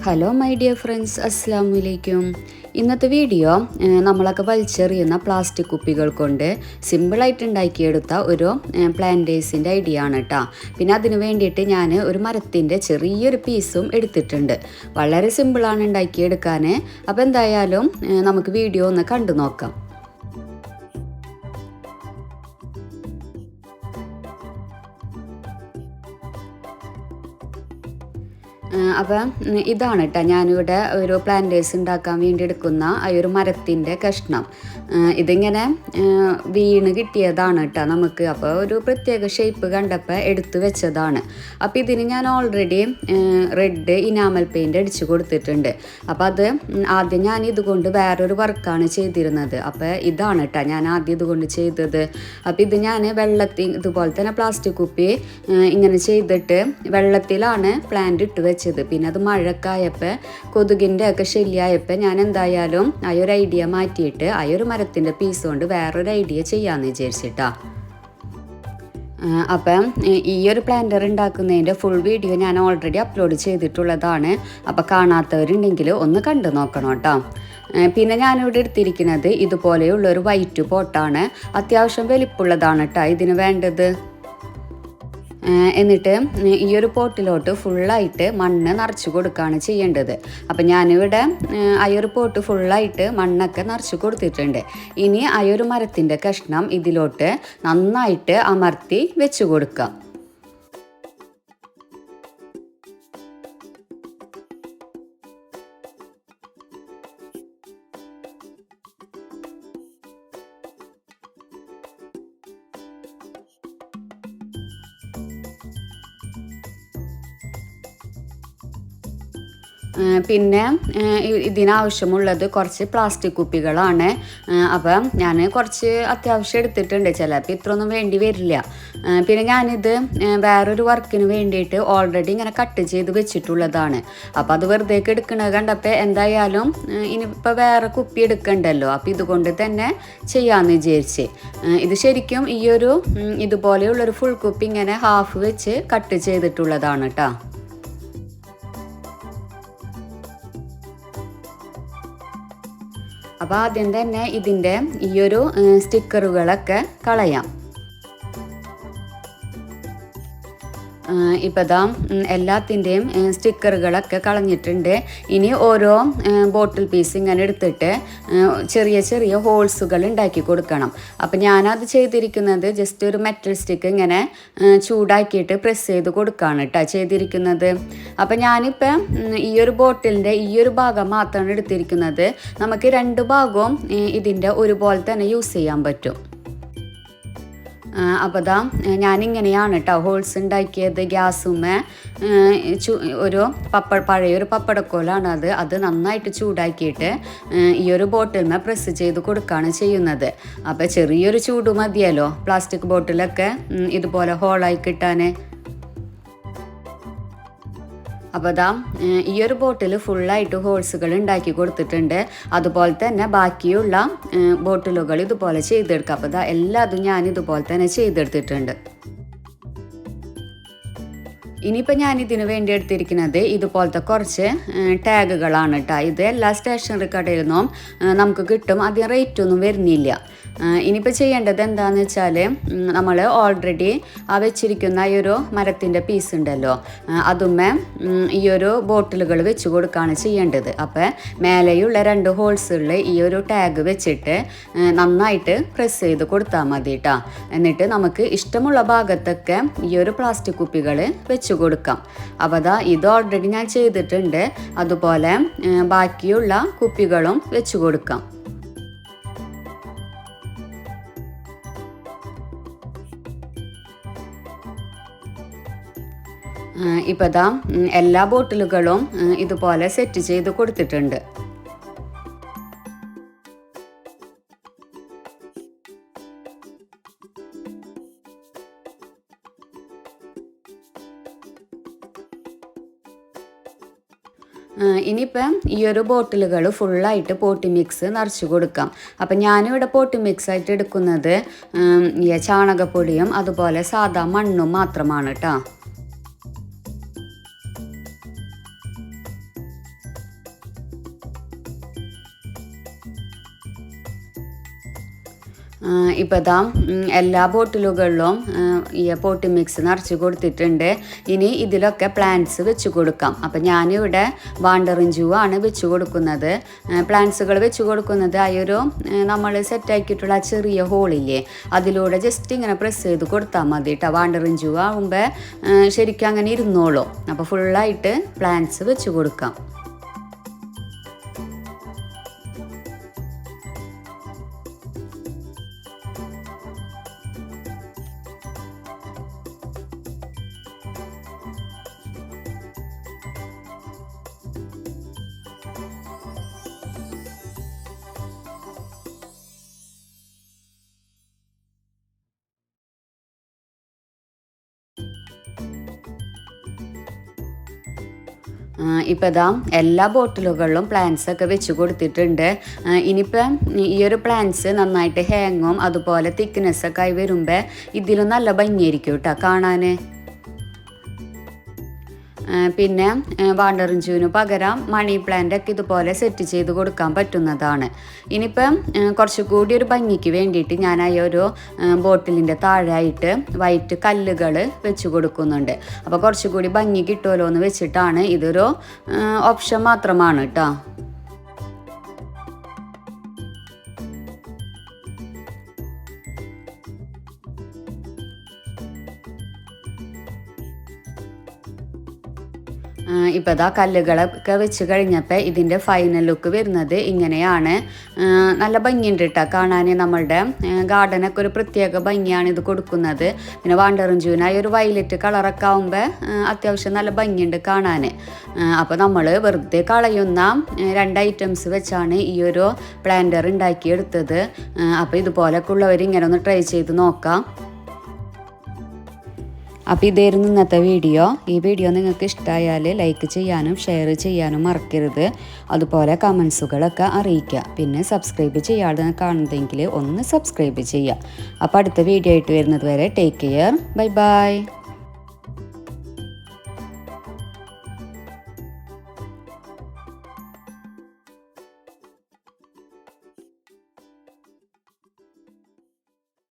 Hello my dear friends, അസ്സലാമു അലൈക്കും. ഇന്നത്തെ വീഡിയോ നമ്മളൊക്കെ വലിച്ചെറിയുന്ന പ്ലാസ്റ്റിക് കുപ്പികൾ കൊണ്ട് സിമ്പിളായിട്ട് ഉണ്ടാക്കിയെടുത്ത ഒരു പ്ലാന്റേഴ്സിൻ്റെ ഐഡിയ ആണ് കേട്ടോ. പിന്നെ അതിന് വേണ്ടിയിട്ട് ഞാൻ ഒരു മരത്തിൻ്റെ ചെറിയൊരു പീസും എടുത്തിട്ടുണ്ട്. വളരെ സിമ്പിളാണ് ഉണ്ടാക്കിയെടുക്കാൻ. അപ്പോൾ എന്തായാലും നമുക്ക് വീഡിയോ ഒന്ന് കണ്ടു നോക്കാം. അപ്പം ഇതാണ് കേട്ടോ ഞാനിവിടെ ഒരു പ്ലാന്റേഴ്സ് ഉണ്ടാക്കാൻ വേണ്ടി എടുക്കുന്ന ഒരു മരത്തിൻ്റെ കഷ്ണം. ഇതിങ്ങനെ വീണ് കിട്ടിയതാണ് കേട്ടോ നമുക്ക്. അപ്പോൾ ഒരു പ്രത്യേക ഷേപ്പ് കണ്ടപ്പോൾ എടുത്തു വെച്ചതാണ്. അപ്പോൾ ഇതിന് ഞാൻ ഓൾറെഡി റെഡ് ഇനാമൽ പെയിൻ്റ് അടിച്ച് കൊടുത്തിട്ടുണ്ട്. അപ്പോൾ അത് ആദ്യം ഞാൻ ഇതുകൊണ്ട് വേറൊരു വർക്കാണ് ചെയ്തിരുന്നത്. അപ്പോൾ ഇതാണ് കേട്ടോ ഞാൻ ആദ്യം ഇതുകൊണ്ട് ചെയ്തത്. അപ്പോൾ ഇത് ഞാൻ വെള്ളത്തിൽ ഇതുപോലെ തന്നെ പ്ലാസ്റ്റിക് കുപ്പി ഇങ്ങനെ ചെയ്തിട്ട് വെള്ളത്തിലാണ് പ്ലാന്റ് ഇട്ട് വെച്ചത്. പിന്നെ അത് മഴക്കായപ്പോൾ കൊതുകിൻ്റെ ഒക്കെ ശല്യമായപ്പോൾ ഞാൻ എന്തായാലും ആ ഒരു ഐഡിയ മാറ്റിയിട്ട് ആ ഒരു മരത്തിൻ്റെ പീസ് കൊണ്ട് വേറൊരു ഐഡിയ ചെയ്യാമെന്ന് വിചാരിച്ചിട്ടാ. അപ്പം ഈ ഒരു പ്ലാന്റർ ഉണ്ടാക്കുന്നതിൻ്റെ ഫുൾ വീഡിയോ ഞാൻ ഓൾറെഡി അപ്ലോഡ് ചെയ്തിട്ടുള്ളതാണ്. അപ്പോൾ കാണാത്തവരുണ്ടെങ്കിൽ ഒന്ന് കണ്ടു നോക്കണം കേട്ടോ. പിന്നെ ഞാനിവിടെ എടുത്തിരിക്കുന്നത് ഇതുപോലെയുള്ളൊരു വൈറ്റ് പോട്ടാണ്. അത്യാവശ്യം വലിപ്പമുള്ളതാണ് കേട്ടോ ഇതിന് വേണ്ടത്. എന്നിട്ട് ഈ ഒരു പോട്ടിലോട്ട് ഫുള്ളായിട്ട് മണ്ണ് നിറച്ച് കൊടുക്കുകയാണ് ചെയ്യേണ്ടത്. അപ്പം ഞാനിവിടെ ആ ഒരു പോട്ട് ഫുള്ളായിട്ട് മണ്ണൊക്കെ നിറച്ച് കൊടുത്തിട്ടുണ്ട്. ഇനി ആ ഒരു മരത്തിൻ്റെ കഷ്ണം ഇതിലോട്ട് നന്നായിട്ട് അമർത്തി വെച്ച് കൊടുക്കുക. പിന്നെ ഇതിനാവശ്യമുള്ളത് കുറച്ച് പ്ലാസ്റ്റിക് കുപ്പികളാണ്. അപ്പം ഞാൻ കുറച്ച് അത്യാവശ്യം എടുത്തിട്ടുണ്ട്. ചിലപ്പോൾ ഇത്രയൊന്നും വേണ്ടി വരില്ല. പിന്നെ ഞാനിത് വേറൊരു വർക്കിന് വേണ്ടിയിട്ട് ഓൾറെഡി ഇങ്ങനെ കട്ട് ചെയ്ത് വെച്ചിട്ടുള്ളതാണ്. അപ്പോൾ അത് വെറുതെ എടുക്കണത് കണ്ടപ്പോൾ എന്തായാലും ഇനിയിപ്പോൾ വേറെ കുപ്പി എടുക്കണ്ടല്ലോ, അപ്പോൾ ഇതുകൊണ്ട് തന്നെ ചെയ്യാമെന്ന് വിചാരിച്ച്. ഇത് ശരിക്കും ഈ ഒരു ഇതുപോലെയുള്ളൊരു ഫുൾ കുപ്പി ഇങ്ങനെ ഹാഫ് വെച്ച് കട്ട് ചെയ്തിട്ടുള്ളതാണ് കേട്ടോ. അപ്പോൾ ആദ്യം തന്നെ ഇതിൻ്റെ ഈ ഒരു സ്റ്റിക്കറുകളൊക്കെ കളയാം. ഇപ്പോൾ ദാ എല്ലാത്തിൻ്റെയും സ്റ്റിക്കറുകളൊക്കെ കളഞ്ഞിട്ടുണ്ട്. ഇനി ഓരോ ബോട്ടിൽ പീസ് ഇങ്ങനെ എടുത്തിട്ട് ചെറിയ ചെറിയ ഹോൾസുകൾ ഉണ്ടാക്കി കൊടുക്കണം. അപ്പോൾ ഞാനത് ചെയ്തിരിക്കുന്നത് ജസ്റ്റ് ഒരു മെറ്റൽ സ്റ്റിക്ക് ഇങ്ങനെ ചൂടാക്കിയിട്ട് പ്രസ് ചെയ്ത് കൊടുക്കുകയാണ് കേട്ടോ ചെയ്തിരിക്കുന്നത്. അപ്പോൾ ഞാനിപ്പോൾ ഈ ഒരു ബോട്ടിലിൻ്റെ ഈ ഒരു ഭാഗം മാത്രമാണ് എടുത്തിരിക്കുന്നത്. നമുക്ക് രണ്ട് ഭാഗവും ഇതിൻ്റെ ഒരുപോലെ തന്നെ യൂസ് ചെയ്യാൻ പറ്റും. അപ്പോൾ ദാ ഞാനിങ്ങനെയാണ് കേട്ടോ ഹോൾസ് ഉണ്ടാക്കിയത്. ഗ്യാസുമ്മേ ഒരു പഴയൊരു പപ്പടക്കോലാണ് അത് നന്നായിട്ട് ചൂടാക്കിയിട്ട് ഈ ഒരു ബോട്ടിൽമേ പ്രസ് ചെയ്ത് കൊടുക്കുകയാണ് ചെയ്യുന്നത്. അപ്പോൾ ചെറിയൊരു ചൂട് മതിയല്ലോ പ്ലാസ്റ്റിക് ബോട്ടിലൊക്കെ ഇതുപോലെ ഹോളായി കിട്ടാൻ. അപ്പോൾ ദാ ഈ ഒരു ബോട്ടിൽ ഫുള്ളായിട്ട് ഹോൾസുകൾ ഉണ്ടാക്കി കൊടുത്തിട്ടുണ്ട്. അതുപോലെ തന്നെ ബാക്കിയുള്ള ബോട്ടിലുകൾ ഇതുപോലെ ചെയ്തെടുക്കുക. അപ്പോൾ ദാ എല്ലാതും ഞാൻ ഇതുപോലെ തന്നെ ചെയ്തെടുത്തിട്ടുണ്ട്. ഇനിയിപ്പോൾ ഞാനിതിന് വേണ്ടി എടുത്തിരിക്കുന്നത് ഇതുപോലത്തെ കുറച്ച് ടാഗുകളാണ് കേട്ടോ. ഇത് എല്ലാ സ്റ്റേഷനറി കടയിൽ നിന്നും നമുക്ക് കിട്ടും. അധികം റേറ്റൊന്നും വരുന്നില്ല. ഇനിയിപ്പോൾ ചെയ്യേണ്ടത് എന്താണെന്ന് വെച്ചാൽ നമ്മൾ ഓൾറെഡി ആ വെച്ചിരിക്കുന്ന ഈ ഒരു മരത്തിൻ്റെ പീസ് ഉണ്ടല്ലോ, അതുമ്മേ ഈ ഒരു ബോട്ടിലുകൾ വെച്ച് കൊടുക്കുകയാണ് ചെയ്യേണ്ടത്. അപ്പോൾ മേലെയുള്ള രണ്ട് ഹോൾസുകളിൽ ഈ ഒരു ടാഗ് വെച്ചിട്ട് നന്നായിട്ട് പ്രസ് ചെയ്ത് കൊടുത്താൽ മതി കേട്ടോ. എന്നിട്ട് നമുക്ക് ഇഷ്ടമുള്ള ഭാഗത്തൊക്കെ ഈ ഒരു പ്ലാസ്റ്റിക് കുപ്പികൾ വെച്ച് കൊടുക്കാം. അപ്പോൾ അതാ ഇത് ഓൾറെഡി ഞാൻ ചെയ്തിട്ടുണ്ട്. അതുപോലെ ബാക്കിയുള്ള കുപ്പികളും വെച്ച് കൊടുക്കാം. ഇപ്പോൾ ദാ എല്ലാ ബോട്ടിലുകളും ഇതുപോലെ സെറ്റ് ചെയ്ത് കൊടുത്തിട്ടുണ്ട്. ഇനിയിപ്പം ഈ ഒരു ബോട്ടിലുകൾ ഫുള്ളായിട്ട് പോട്ടി മിക്സ് നിറച്ച് കൊടുക്കാം. അപ്പം ഞാനിവിടെ പോട്ടി മിക്സ് ആയിട്ട് എടുക്കുന്നത് ചാണകപ്പൊടിയും അതുപോലെ സാധാ മണ്ണും മാത്രമാണ് കേട്ടോ. ഇപ്പോൾ ഇതാ എല്ലാ ബോട്ടിലുകളിലും ഈ പോട്ടി മിക്സ് നിറച്ച് കൊടുത്തിട്ടുണ്ട്. ഇനി ഇതിലൊക്കെ പ്ലാന്റ്സ് വെച്ച് കൊടുക്കാം. അപ്പോൾ ഞാനിവിടെ വാണ്ടറിൻ ജൂ ആണ് വെച്ച് കൊടുക്കുന്നത്. പ്ലാന്റ്സുകൾ വെച്ച് കൊടുക്കുന്നത് നമ്മൾ സെറ്റാക്കിയിട്ടുള്ള ആ ചെറിയ ഹോളില്ലേ, അതിലൂടെ ജസ്റ്റ് ഇങ്ങനെ പ്രസ് ചെയ്ത് കൊടുത്താൽ മതി കേട്ടോ. വാണ്ടറിൻ ജൂ ആകുമ്പോൾ ശരിക്കും അങ്ങനെ ഇരുന്നോളൂ. അപ്പോൾ ഫുള്ളായിട്ട് പ്ലാന്റ്സ് വെച്ച് കൊടുക്കാം. ഇപ്പോൾ ഇതാ എല്ലാ ബോട്ടിലുകളിലും പ്ലാന്റ്സ് ഒക്കെ വെച്ച് കൊടുത്തിട്ടുണ്ട്. ഇനിയിപ്പം ഈ ഒരു പ്ലാന്റ്സ് നന്നായിട്ട് ഹാങ്ങും അതുപോലെ തിക്നെസ്സൊക്കെ ആയി വരുമ്പോൾ ഇതിലും നല്ല ഭംഗിയായിരിക്കും കേട്ടോ കാണാൻ. പിന്നെ വാണ്ടറിൻ ജൂവിന് പകരം മണി പ്ലാന്റ് ഒക്കെ ഇതുപോലെ സെറ്റ് ചെയ്ത് കൊടുക്കാൻ പറ്റുന്നതാണ്. ഇനിയിപ്പം കുറച്ചുകൂടി ഒരു ഭംഗിക്ക് വേണ്ടിയിട്ട് ഞാൻ ആ ഒരു ബോട്ടിലിൻ്റെ താഴെയായിട്ട് വൈറ്റ് കല്ലുകൾ വെച്ച് കൊടുക്കുന്നുണ്ട്. അപ്പോൾ കുറച്ചുകൂടി ഭംഗി കിട്ടുമല്ലോ എന്ന് വെച്ചിട്ടാണ്. ഇതൊരു ഓപ്ഷൻ മാത്രമാണ് കേട്ടോ. ഇപ്പോൾ ഇതാ കല്ലുകളൊക്കെ വെച്ച് കഴിഞ്ഞപ്പോൾ ഇതിൻ്റെ ഫൈനൽ ലുക്ക് വരുന്നത് ഇങ്ങനെയാണ്. നല്ല ഭംഗിയുണ്ട് കേട്ടോ കാണാൻ. നമ്മളുടെ ഗാർഡനൊക്കെ ഒരു പ്രത്യേക ഭംഗിയാണ് ഇത് കൊടുക്കുന്നത്. പിന്നെ വാണ്ടറിൻ ജൂവിനായി ഒരു വയലറ്റ് കളറൊക്കെ ആകുമ്പോൾ അത്യാവശ്യം നല്ല ഭംഗിയുണ്ട് കാണാൻ. അപ്പോൾ നമ്മൾ വെറുതെ കളയുന്ന 2 ഐറ്റംസ് വെച്ചാണ് ഈ ഒരു പ്ലാന്റർ ഉണ്ടാക്കിയെടുത്തത്. അപ്പോൾ ഇതുപോലൊക്കെ ഉള്ളവർ ഇങ്ങനെ ഒന്ന് ട്രൈ ചെയ്ത് നോക്കാം. അപ്പോൾ ഇതായിരുന്നു ഇന്നത്തെ വീഡിയോ. ഈ വീഡിയോ നിങ്ങൾക്ക് ഇഷ്ടമായാൽ ലൈക്ക് ചെയ്യാനും ഷെയർ ചെയ്യാനും മറക്കരുത്. അതുപോലെ കമൻസുകളൊക്കെ അറിയിക്കുക. പിന്നെ സബ്സ്ക്രൈബ് ചെയ്യാതെ കാണുന്നതെങ്കിൽ ഒന്ന് സബ്സ്ക്രൈബ് ചെയ്യുക. അപ്പോൾ അടുത്ത വീഡിയോ ആയിട്ട് വരുന്നത് വരെ ടേക്ക് കെയർ. Bye bye.